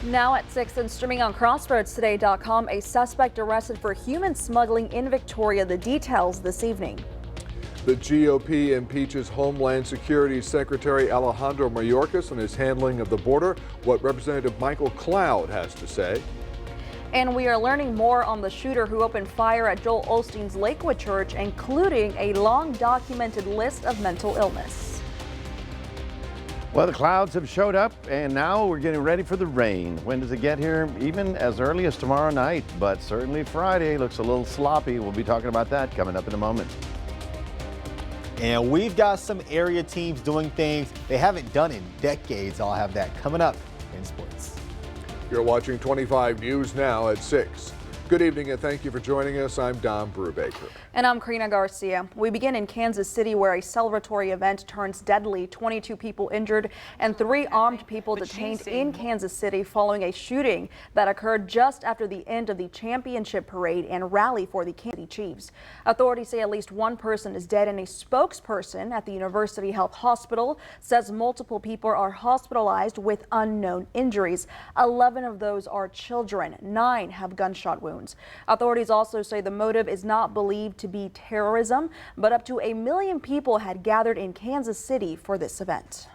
Now at 6 and streaming on CrossroadsToday.com, a suspect arrested for human smuggling in Victoria. The details this evening. The GOP impeaches Homeland Security Secretary Alejandro Mayorkas on his handling of the border. What Representative Michael Cloud has to say. And we are learning more on the shooter who opened fire at Joel Osteen's Lakewood Church, including a long documented list of mental illness. Well, the clouds have showed up, and now we're getting ready for the rain. When does it get here? Even as early as tomorrow night, but certainly Friday looks a little sloppy. We'll be talking about that coming up in a moment. And we've got some area teams doing things they haven't done in decades. I'll have that coming up in sports. You're watching 25 News Now at 6. Good evening and thank you for joining us. I'm Don Brubaker. And I'm Karina Garcia. We begin in Kansas City, where a celebratory event turns deadly. 22 people injured and 3 armed people detained in Kansas City following a shooting that occurred just after the end of the championship parade and rally for the Kansas City Chiefs. Authorities say at least 1 person is dead, and a spokesperson at the University Health Hospital says multiple people are hospitalized with unknown injuries. 11 of those are children. 9 have gunshot wounds. Authorities also say the motive is not believed to be terrorism, but up to 1 million people had gathered in Kansas City for this event.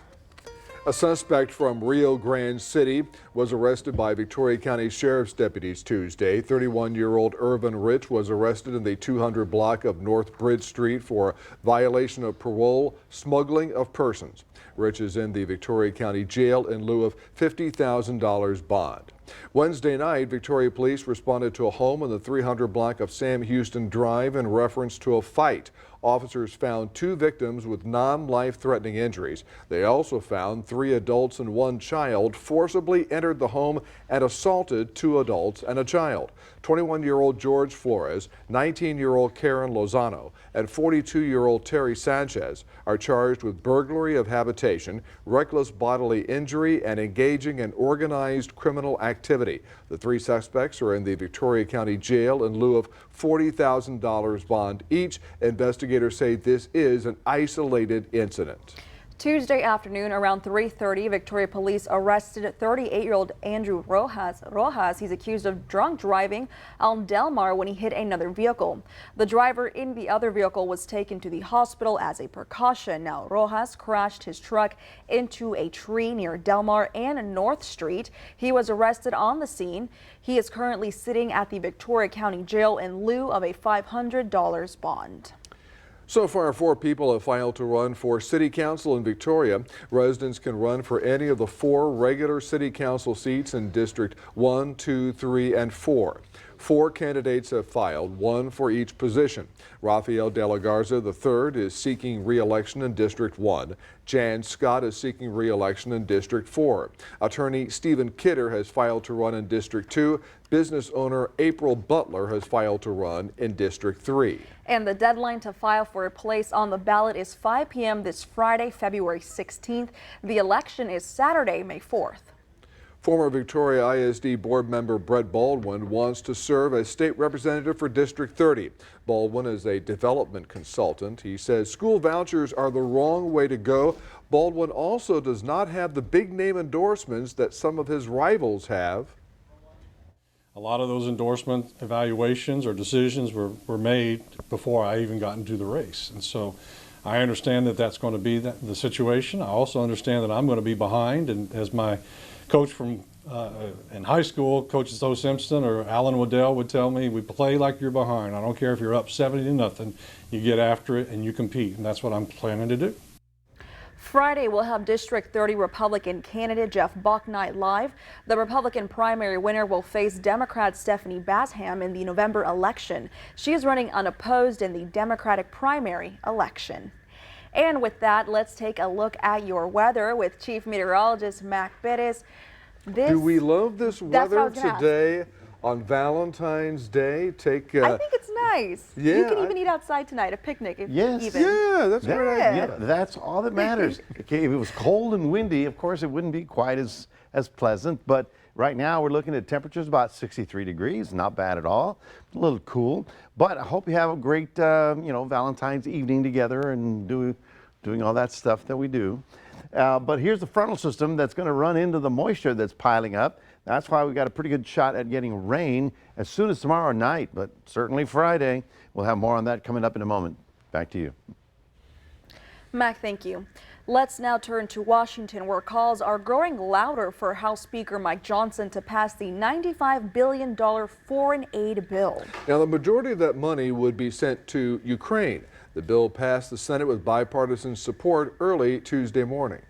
A suspect from Rio Grande City was arrested by Victoria County Sheriff's deputies Tuesday. 31-year-old Irvin Rich was arrested in the 200 block of North Bridge Street for violation of parole, smuggling of persons. Rich is in the Victoria County Jail in lieu of $50,000 bond. Wednesday night, Victoria Police responded to a home in the 300 block of Sam Houston Drive in reference to a fight. Officers found 2 victims with non-life-threatening injuries. They also found 3 adults and 1 child forcibly entered the home and assaulted 2 adults and a child. 21-year-old George Flores, 19-year-old Karen Lozano, and 42-year-old Terry Sanchez are charged with burglary of habitation, reckless bodily injury, and engaging in organized criminal activity. The 3 suspects are in the Victoria County Jail in lieu of $40,000 bond each. Investigators say this is an isolated incident. Tuesday afternoon around 3:30, Victoria Police arrested 38-year-old Andrew Rojas. He's accused of drunk driving on Del Mar when he hit another vehicle. The driver in the other vehicle was taken to the hospital as a precaution. Now, Rojas crashed his truck into a tree near Del Mar and North Street. He was arrested on the scene. He is currently sitting at the Victoria County Jail in lieu of a $500 bond. So far, 4 people have filed to run for City Council in Victoria. Residents can run for any of the 4 regular City Council seats in District 1, 2, 3, and 4. 4 candidates have filed, 1 for each position. Rafael De La Garza III is seeking re-election in District 1. Jan Scott is seeking re-election in District 4. Attorney Stephen Kidder has filed to run in District 2. Business owner April Butler has filed to run in District 3. And the deadline to file for a place on the ballot is 5 p.m. this Friday, February 16th. The election is Saturday, May 4th. Former Victoria ISD board member Brett Baldwin wants to serve as state representative for District 30. Baldwin is a development consultant. He says school vouchers are the wrong way to go. Baldwin also does not have the big name endorsements that some of his rivals have. A lot of those endorsement evaluations or decisions were made before I even got into the race. And so I understand that that's going to be the situation. I also understand that I'm going to be behind, and as my coach from in high school, Coach Zoe Simpson or Alan Waddell would tell me, we play like you're behind. I don't care if you're up 70-0, you get after it and you compete, and that's what I'm planning to do. Friday, we'll have District 30 Republican candidate Jeff Bucknight live. The Republican primary winner will face Democrat Stephanie Basham in the November election. She is running unopposed in the Democratic primary election. And with that, let's take a look at your weather with Chief Meteorologist Mac Perez. Do we love this weather today on Valentine's Day? I think it's nice. Yeah, you can even eat outside tonight, a picnic. Yes. Even. Yeah, that's a great idea. Yeah, that's all that matters. Okay, if it was cold and windy, of course, it wouldn't be quite as pleasant. But right now, we're looking at temperatures about 63 degrees. Not bad at all. A little cool. But I hope you have a great, Valentine's evening together and doing all that stuff that we do. But here's the frontal system that's going to run into the moisture that's piling up. That's why we got a pretty good shot at getting rain as soon as tomorrow night, but certainly Friday. We'll have more on that coming up in a moment. Back to you. Mac, thank you. Let's now turn to Washington, where calls are growing louder for House Speaker Mike Johnson to pass the $95 billion foreign aid bill. Now, the majority of that money would be sent to Ukraine. The bill passed the Senate with bipartisan support early Tuesday morning.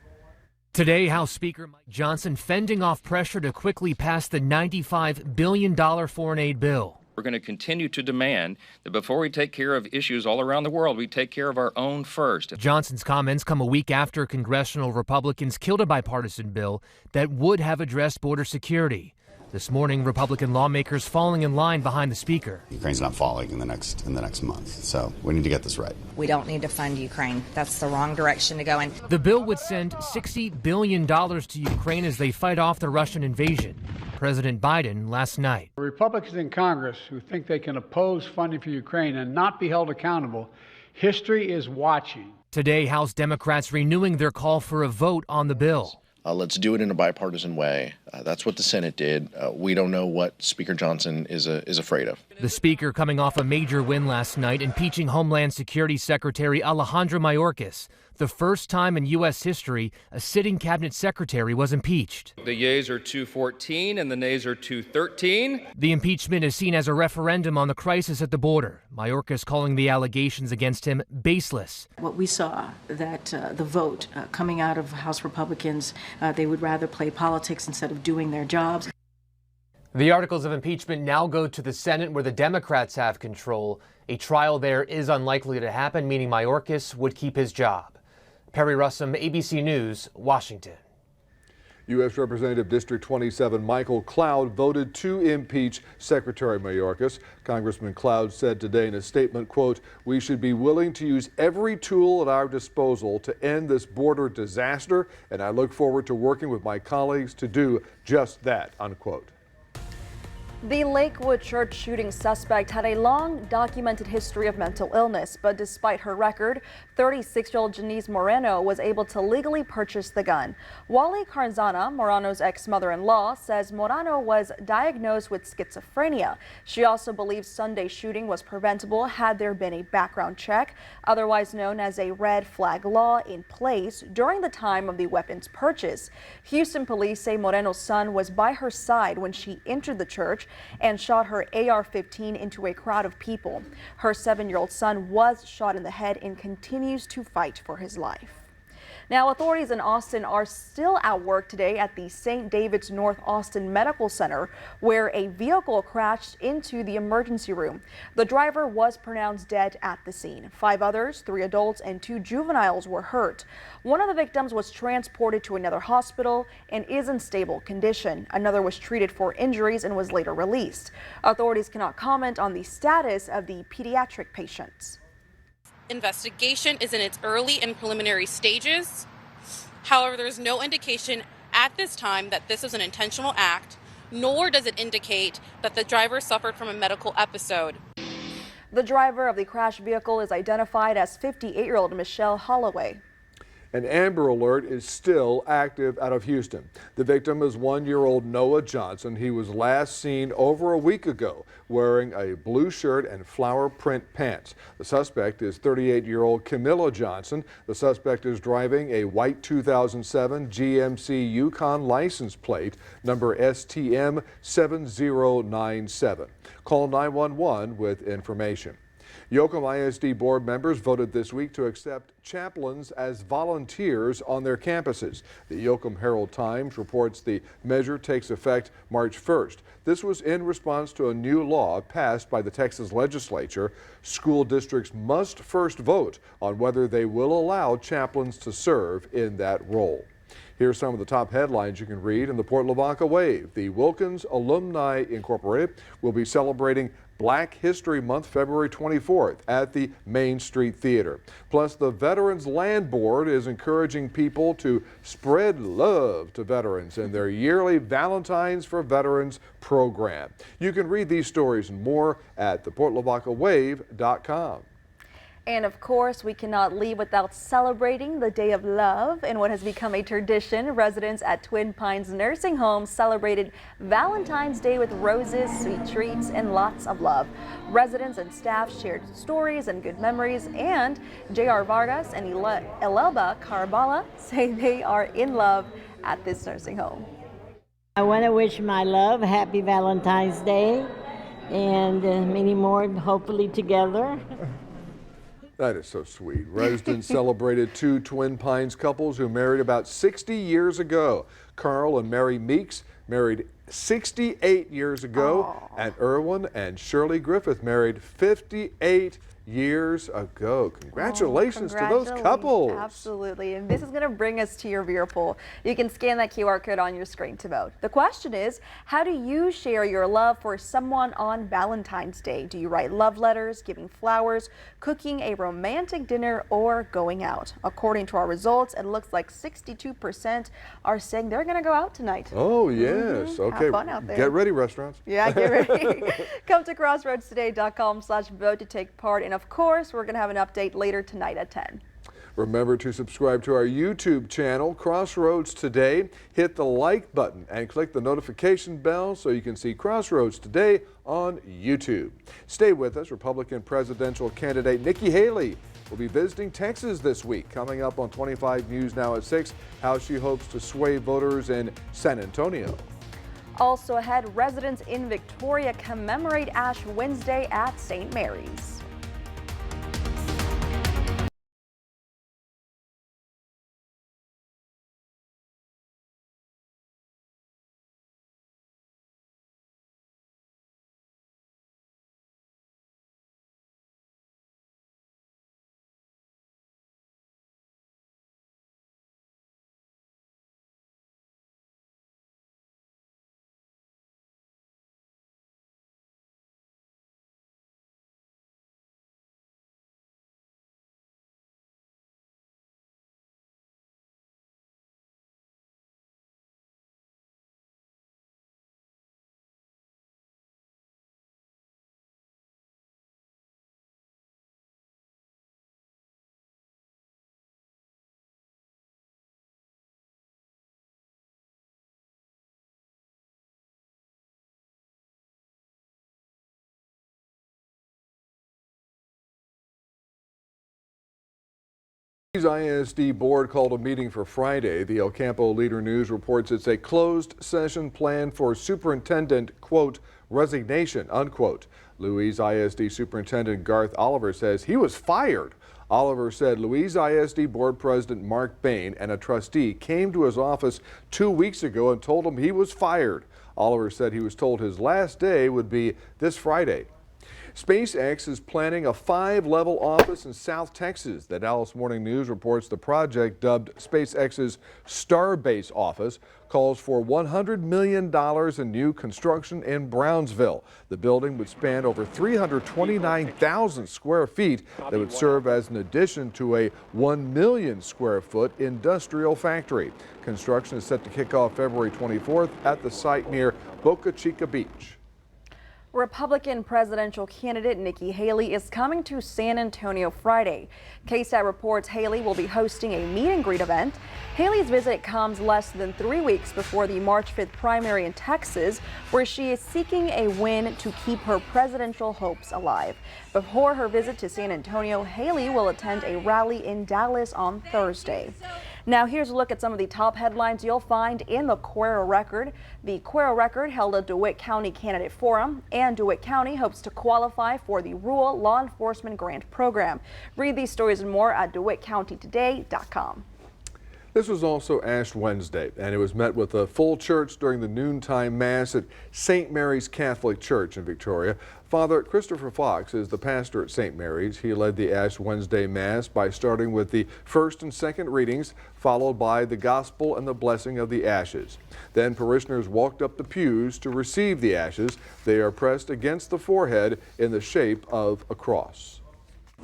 Today, House Speaker Mike Johnson fending off pressure to quickly pass the $95 billion foreign aid bill. We're going to continue to demand that before we take care of issues all around the world, we take care of our own first. Johnson's comments come a week after congressional Republicans killed a bipartisan bill that would have addressed border security. This morning, Republican lawmakers falling in line behind the speaker. Ukraine's not falling in the next month, so we need to get this right. We don't need to fund Ukraine. That's the wrong direction to go in. The bill would send $60 billion to Ukraine as they fight off the Russian invasion. President Biden last night. Republicans in Congress who think they can oppose funding for Ukraine and not be held accountable, history is watching. Today, House Democrats renewing their call for a vote on the bill. Let's do it in a bipartisan way. That's what the Senate did. We don't know what Speaker Johnson is afraid of. The speaker coming off a major win last night, impeaching Homeland Security Secretary Alejandro Mayorkas. The first time in U.S. history a sitting cabinet secretary was impeached. The yeas are 214 and the nays are 213. The impeachment is seen as a referendum on the crisis at the border. Mayorkas calling the allegations against him baseless. What we saw, that the vote coming out of House Republicans, they would rather play politics instead of doing their jobs. The articles of impeachment now go to the Senate, where the Democrats have control. A trial there is unlikely to happen, meaning Mayorkas would keep his job. Perry Russum, ABC News, Washington. U.S. Representative District 27 Michael Cloud voted to impeach Secretary Mayorkas. Congressman Cloud said today in a statement, quote, "We should be willing to use every tool at our disposal to end this border disaster, and I look forward to working with my colleagues to do just that," unquote. The Lakewood church shooting suspect had a long documented history of mental illness, but despite her record, 36-year-old Janice Moreno was able to legally purchase the gun. Wally Carzana, Moreno's ex-mother-in-law, says Moreno was diagnosed with schizophrenia. She also believes Sunday's shooting was preventable had there been a background check, otherwise known as a red flag law, in place during the time of the weapon's purchase. Houston police say Moreno's son was by her side when she entered the church and shot her AR-15 into a crowd of people. Her 7-year-old son was shot in the head and continues to fight for his life. Now, authorities in Austin are still at work today at the St. David's North Austin Medical Center, where a vehicle crashed into the emergency room. The driver was pronounced dead at the scene. 5 others, 3 adults and 2 juveniles were hurt. One of the victims was transported to another hospital and is in stable condition. Another was treated for injuries and was later released. Authorities cannot comment on the status of the pediatric patients. Investigation is in its early and preliminary stages. However, there is no indication at this time that this was an intentional act, nor does it indicate that the driver suffered from a medical episode. The driver of the crashed vehicle is identified as 58-year-old Michelle Holloway. An Amber Alert is still active out of Houston. The victim is 1-year-old Noah Johnson. He was last seen over a week ago wearing a blue shirt and flower print pants. The suspect is 38-year-old Camilla Johnson. The suspect is driving a white 2007 GMC Yukon license plate number STM 7097. Call 911 with information. Yoakum ISD board members voted this week to accept chaplains as volunteers on their campuses. The Yoakum Herald-Times reports the measure takes effect March 1st. This was in response to a new law passed by the Texas legislature. School districts must first vote on whether they will allow chaplains to serve in that role. Here's some of the top headlines you can read in the Port Lavaca Wave. The Wilkins Alumni Incorporated will be celebrating Black History Month February 24th at the Main Street Theater. Plus, the Veterans Land Board is encouraging people to spread love to veterans in their yearly Valentines for Veterans program. You can read these stories and more at theportlavacawave.com. And of course, we cannot leave without celebrating the Day of Love. In what has become a tradition, residents at Twin Pines Nursing Home celebrated Valentine's Day with roses, sweet treats, and lots of love. Residents and staff shared stories and good memories, and J.R. Vargas and Elelba Carbala say they are in love at this nursing home. I want to wish my love happy Valentine's Day and many more, hopefully together. That is so sweet. Residents celebrated two Twin Pines couples who married about 60 years ago. Carl and Mary Meeks married 68 years ago, and Erwin and Shirley Griffith married 58 years ago. Congratulations to those couples. Absolutely. And this is going to bring us to your viewer poll. You can scan that QR code on your screen to vote. The question is, how do you share your love for someone on Valentine's Day? Do you write love letters, giving flowers, cooking a romantic dinner, or going out? According to our results, it looks like 62% are saying they're going to go out tonight. Oh, yes. Okay. Have fun out there. Get ready, restaurants. Yeah, get ready. Come to crossroadstoday.com/vote to take part. And of course, we're going to have an update later tonight at 10. Remember to subscribe to our YouTube channel, Crossroads Today. Hit the like button and click the notification bell so you can see Crossroads Today on YouTube. Stay with us. Republican presidential candidate Nikki Haley will be visiting Texas this week. Coming up on 25 News Now at 6, how she hopes to sway voters in San Antonio. Also ahead, residents in Victoria commemorate Ash Wednesday at St. Mary's. ISD board called a meeting for Friday. The El Campo Leader News reports it's a closed session planned for superintendent, quote, resignation, unquote. Louise ISD Superintendent Garth Oliver says he was fired. Oliver said Louise ISD Board President Mark Bain and a trustee came to his office 2 weeks ago and told him he was fired. Oliver said he was told his last day would be this Friday. SpaceX is planning a 5-level office in South Texas. The Dallas Morning News reports the project, dubbed SpaceX's Starbase office, calls for $100 million in new construction in Brownsville. The building would span over 329,000 square feet that would serve as an addition to a 1 million square foot industrial factory. Construction is set to kick off February 24th at the site near Boca Chica Beach. Republican presidential candidate Nikki Haley is coming to San Antonio Friday. KSAT reports Haley will be hosting a meet and greet event. Haley's visit comes less than 3 weeks before the March 5th primary in Texas, where she is seeking a win to keep her presidential hopes alive. Before her visit to San Antonio, Haley will attend a rally in Dallas on Thursday. Now here's a look at some of the top headlines you'll find in the Cuero Record. The Cuero Record held a DeWitt County Candidate Forum, and DeWitt County hopes to qualify for the Rural Law Enforcement Grant Program. Read these stories and more at DeWittCountyToday.com. This was also Ash Wednesday, and it was met with a full church during the noontime mass at St. Mary's Catholic Church in Victoria. Father Christopher Fox is the pastor at St. Mary's. He led the Ash Wednesday Mass by starting with the first and second readings, followed by the gospel and the blessing of the ashes. Then parishioners walked up the pews to receive the ashes. They are pressed against the forehead in the shape of a cross.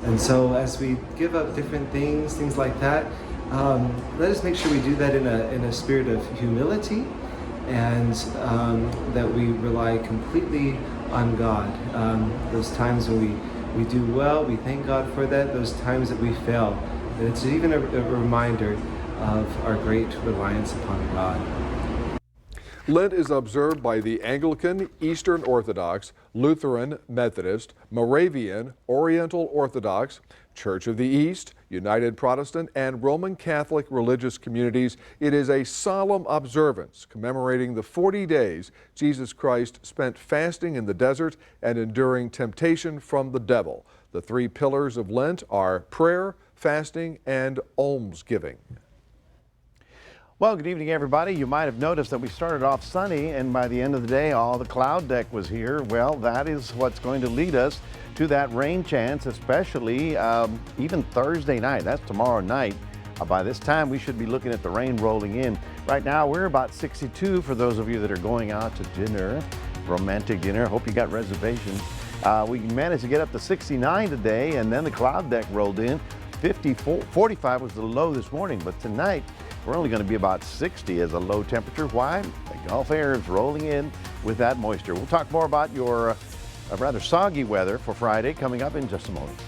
And so as we give up different things like that, let us make sure we do that in a spirit of humility, and that we rely completely on God. Those times when we do well, we thank God for that. Those times that we fail, it's even a reminder of our great reliance upon God. Lent is observed by the Anglican, Eastern Orthodox, Lutheran, Methodist, Moravian, Oriental Orthodox, Church of the East, United Protestant, and Roman Catholic religious communities. It is a solemn observance commemorating the 40 days Jesus Christ spent fasting in the desert and enduring temptation from the devil. The three pillars of Lent are prayer, fasting, and almsgiving. Well, good evening, everybody. You might have noticed that we started off sunny, and by the end of the day, all the cloud deck was here. Well, that is what's going to lead us to that rain chance, especially even Thursday night. That's tomorrow night. By this time, we should be looking at the rain rolling in. Right now, we're about 62 for those of you that are going out to dinner, romantic dinner. Hope you got reservations. We managed to get up to 69 today, and then the cloud deck rolled in. 45 was the low this morning, but tonight, we're only going to be about 60 as a low temperature. Why? The Gulf air is rolling in with that moisture. We'll talk more about your rather soggy weather for Friday coming up in just a moment.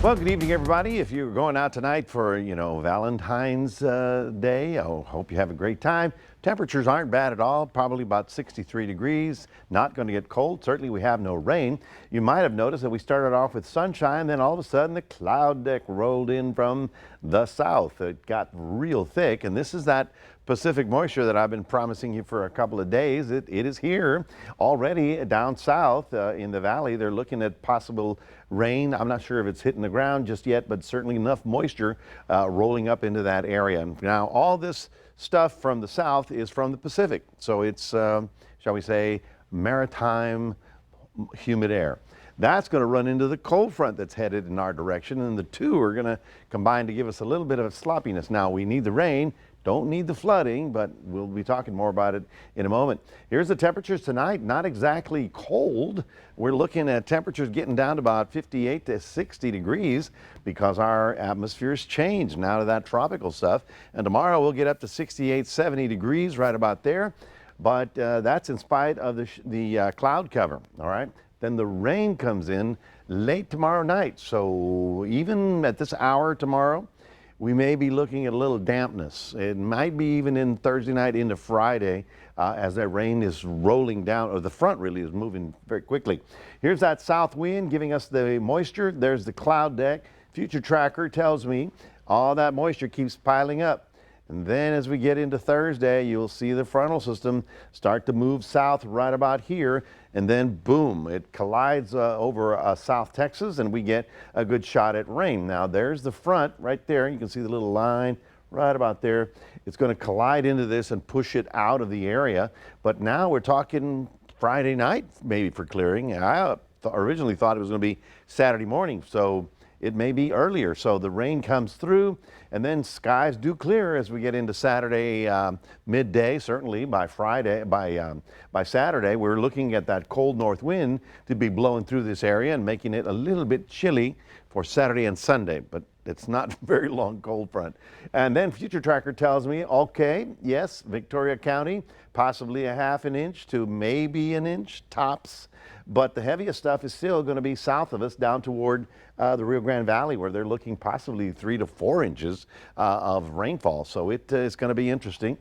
Well, good evening, everybody. If you're going out tonight for, Valentine's Day, I hope you have a great time. Temperatures aren't bad at all, probably about 63 degrees, not going to get cold. Certainly we have no rain. You might have noticed that we started off with sunshine, then all of a sudden the cloud deck rolled in from the south. It got real thick, and this is that Pacific moisture that I've been promising you for a couple of days. It is here already down south in the valley. They're looking at possible rain. I'm not sure if it's hitting the ground just yet, but certainly enough moisture rolling up into that area. Now, all this stuff from the south is from the Pacific, so it's, shall we say, maritime humid air. That's going to run into the cold front that's headed in our direction, and the two are going to combine to give us a little bit of sloppiness. Now, we need the rain. Don't need the flooding, but we'll be talking more about it in a moment. Here's the temperatures tonight. Not exactly cold. We're looking at temperatures getting down to about 58 to 60 degrees because our atmosphere's changed now to that tropical stuff. And tomorrow we'll get up to 68, 70 degrees right about there. But that's in spite of the cloud cover, all right? Then the rain comes in late tomorrow night. So even at this hour tomorrow, we may be looking at a little dampness. It might be even in Thursday night into Friday as that rain is rolling down, or the front really is moving very quickly. Here's that south wind giving us the moisture. There's the cloud deck. Future tracker tells me all that moisture keeps piling up. And then as we get into Thursday, you'll see the frontal system start to move south right about here. And then boom, it collides over South Texas, and we get a good shot at rain. Now there's the front right there. You can see the little line right about there. It's going to collide into this and push it out of the area. But now we're talking Friday night maybe for clearing. I originally thought it was going to be Saturday morning, so it may be earlier. So the rain comes through, and then skies do clear as we get into Saturday midday. Certainly by Friday, by Saturday, we're looking at that cold north wind to be blowing through this area and making it a little bit chilly for Saturday and Sunday. But it's not very long cold front. And then Future Tracker tells me, okay, yes, Victoria County, possibly a half an inch to maybe an inch tops. But the heaviest stuff is still going to be south of us down toward the Rio Grande Valley, where they're looking possibly 3 to 4 inches of rainfall. So it is going to be interesting.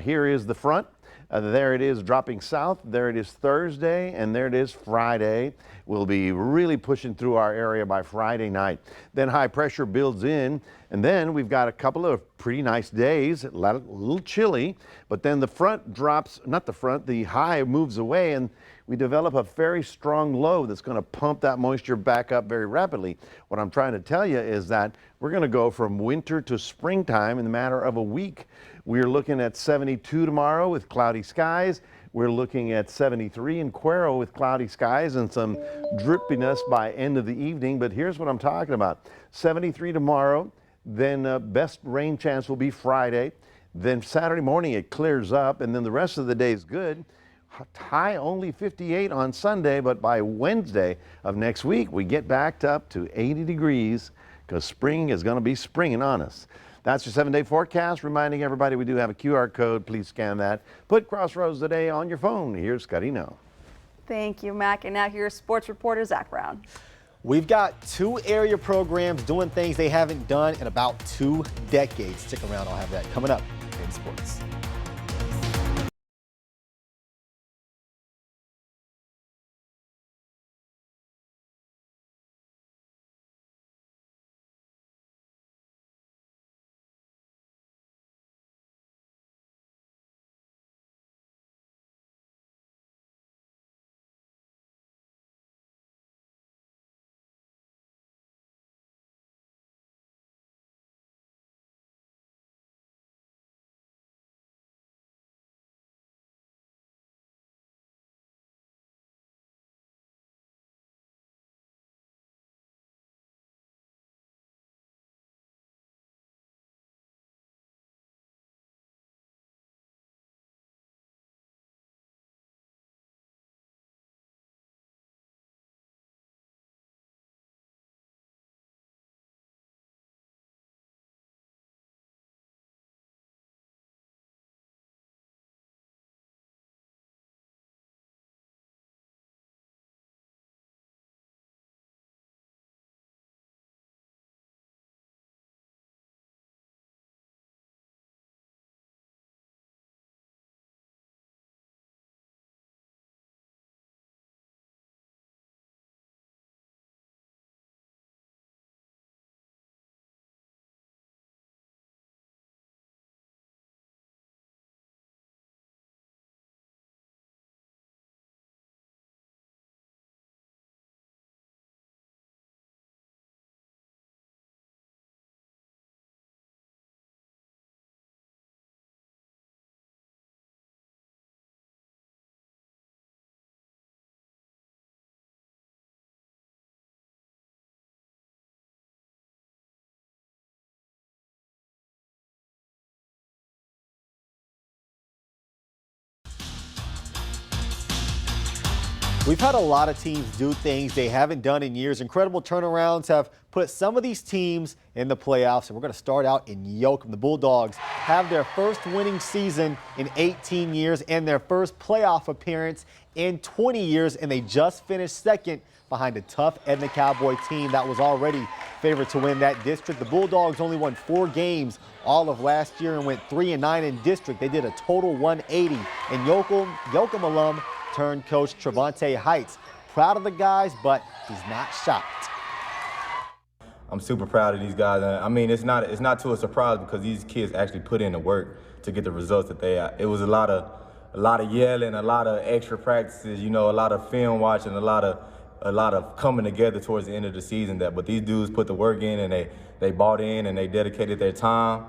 Here is the front. There it is dropping south. There it is Thursday, and there it is Friday. We'll be really pushing through our area by Friday night. Then high pressure builds in, and then we've got a couple of pretty nice days, a little chilly, but then the front drops, not the front, the high moves away, and we develop a very strong low that's going to pump that moisture back up very rapidly. What I'm trying to tell you is that we're going to go from winter to springtime in the matter of a week. We're looking at 72 tomorrow with cloudy skies. We're looking at 73 in Cuero with cloudy skies and some drippiness by end of the evening. But here's what I'm talking about. 73 tomorrow, then best rain chance will be Friday. Then Saturday morning it clears up, and then the rest of the day is good. High only 58 on Sunday, but by Wednesday of next week, we get back up to 80 degrees because spring is going to be springing on us. That's your 7-day forecast. Reminding everybody we do have a QR code. Please scan that. Put Crossroads Today on your phone. Here's Scotty No. Thank you, Mac. And now here's sports reporter Zach Brown. We've got 2 area programs doing things they haven't done in about 2 decades. Stick around. I'll have that coming up in sports. We've had a lot of teams do things they haven't done in years. Incredible turnarounds have put some of these teams in the playoffs, and we're going to start out in Yoakum. The Bulldogs have their first winning season in 18 years and their first playoff appearance in 20 years, and they just finished second behind a tough Edna Cowboy team that was already favored to win that district. The Bulldogs only won 4 games all of last year and went 3-9 in district. They did a total 180. And Yoakum alum turned coach Trevante Heights. Proud of the guys, but he's not shocked. I'm super proud of these guys. I mean, it's not too a surprise because these kids actually put in the work to get the results that they are. It was a lot of yelling, a lot of extra practices, you know, a lot of film watching, a lot of coming together towards the end of the season. But these dudes put the work in, and they bought in and they dedicated their time.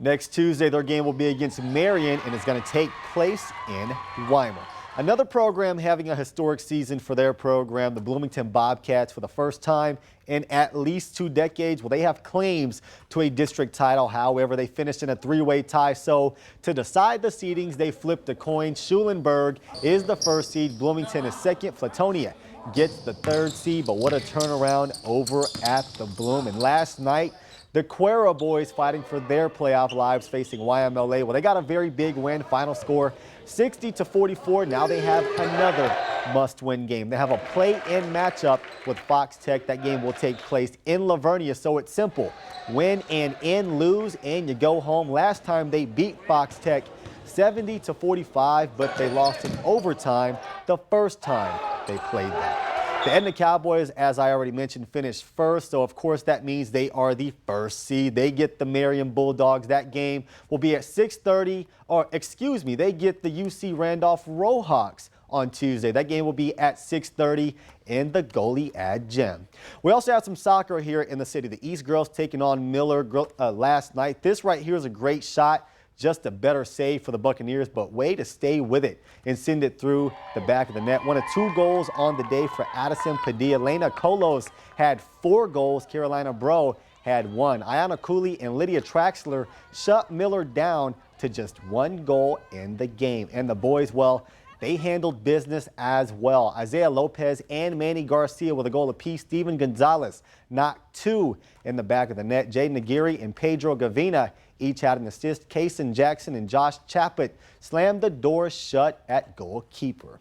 Next Tuesday, their game will be against Marion, and it's going to take place in Weimar. Another program having a historic season for their program, the Bloomington Bobcats, for the first time in at least 2 decades. Well, they have claims to a district title. However, they finished in a 3-way tie. So to decide the seedings, they flipped a coin. Schulenburg is the first seed. Bloomington is second. Flatonia gets the 3rd seed. But what a turnaround over at the Bloom. And last night, the Cuero boys fighting for their playoff lives facing YMLA. Well, they got a very big win. Final score 60-44. Now they have another must-win game. They have a play-in matchup with Fox Tech. That game will take place in Lavernia, so it's simple. Win and in, lose, and you go home. Last time they beat Fox Tech 70-45, but they lost in overtime the first time they played that. The Edna Cowboys, as I already mentioned, finished first, so of course that means they are the first seed. They get the Marion Bulldogs. That game will be at 6:30, or excuse me, they get the UC Randolph Rohawks on Tuesday. That game will be at 6:30 in the Goliad Gym. We also have some soccer here in the city. The East girls taking on Miller last night. This right here is a great shot. Just a better save for the Buccaneers, but way to stay with it and send it through the back of the net. 1 of 2 goals on the day for Addison Padilla. Lena Kolos had 4 goals. Carolina Bro had 1. Ayana Cooley and Lydia Traxler shut Miller down to just 1 goal in the game. And the boys, well, they handled business as well. Isaiah Lopez and Manny Garcia with a goal apiece. Steven Gonzalez knocked 2 in the back of the net. Jaden Aguirre and Pedro Gavina each had an assist. Kaysen Jackson and Josh Chappett slammed the door shut at goalkeeper.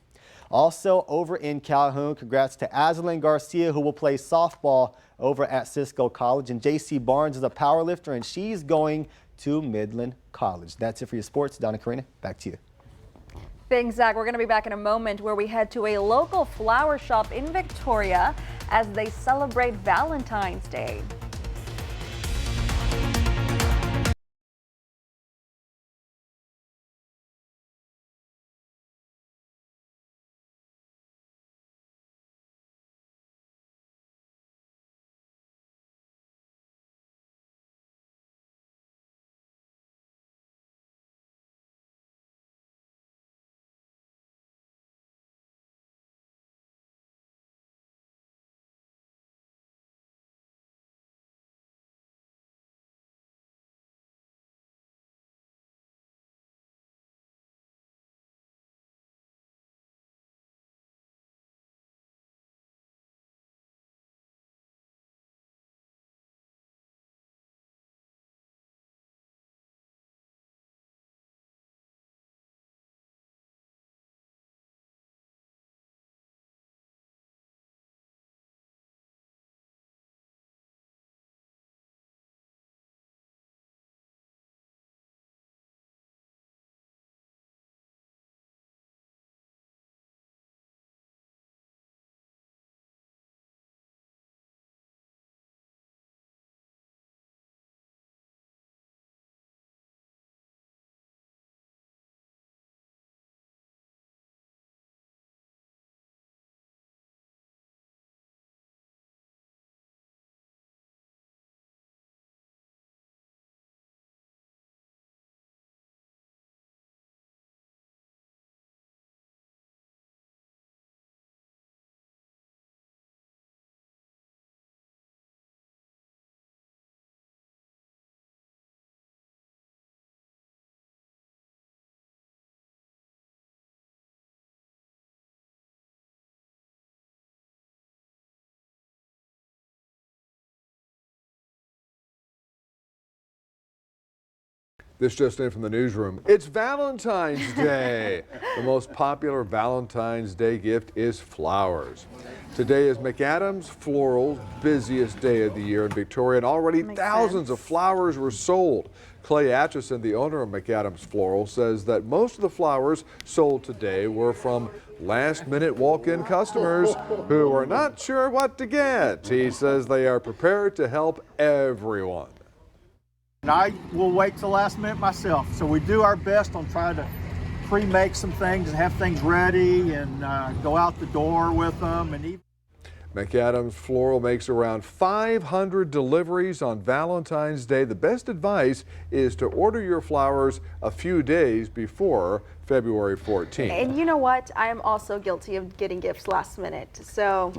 Also over in Calhoun, congrats to Azalyn Garcia, who will play softball over at Cisco College. And J.C. Barnes is a powerlifter, and she's going to Midland College. That's it for your sports. Donna Karina, back to you. Thanks, Zach. We're going to be back in a moment where we head to a local flower shop in Victoria as they celebrate Valentine's Day. This just in from the newsroom. It's Valentine's Day. The most popular Valentine's Day gift is flowers. Today is McAdams Floral's busiest day of the year in Victoria, and already thousands of flowers were sold. Clay Atchison, the owner of McAdams Floral, says that most of the flowers sold today were from last-minute walk-in customers who are not sure what to get. He says they are prepared to help everyone. And I will wait till last minute myself. So we do our best on trying to pre-make some things and have things ready and go out the door with them. And even McAdams Floral makes around 500 deliveries on Valentine's Day. The best advice is to order your flowers a few days before February 14th. And you know what? I am also guilty of getting gifts last minute. So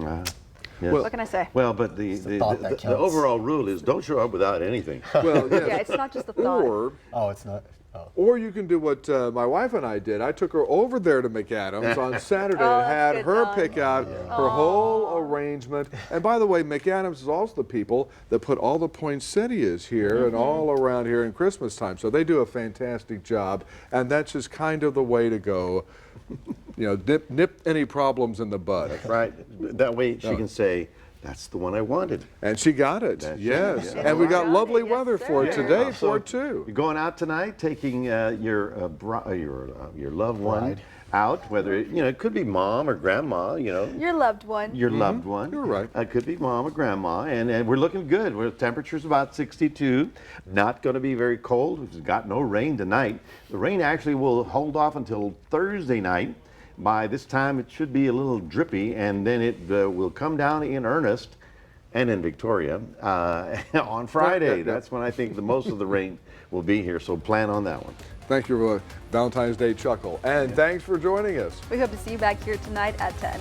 Yes. what can I say? Well, but the overall rule is don't show up without anything. Well, yes. Yeah, it's not just the thought. Oh, it's not. Oh. Or you can do what my wife and I did. I took her over there to McAdams on Saturday and had her pick out her whole arrangement. And by the way, McAdams is also the people that put all the poinsettias here and all around here in Christmas time. So they do a fantastic job, and that's just kind of the way to go. You know, nip any problems in the bud. Right. That way she can say, that's the one I wanted. And she got it, yes. Yeah. And we got lovely weather for it today for it too. You're going out tonight, taking your loved one out, whether it could be mom or grandma, Your loved one. Your loved one. You're right. It could be mom or grandma, and we're looking good. Temperature's about 62. Not going to be very cold. We've got no rain tonight. The rain actually will hold off until Thursday night. By this time, it should be a little drippy, and then it will come down in earnest, and in Victoria, on Friday. That's when I think the most of the rain will be here, so plan on that one. Thank you for Valentine's Day chuckle, and thanks for joining us. We hope to see you back here tonight at 10.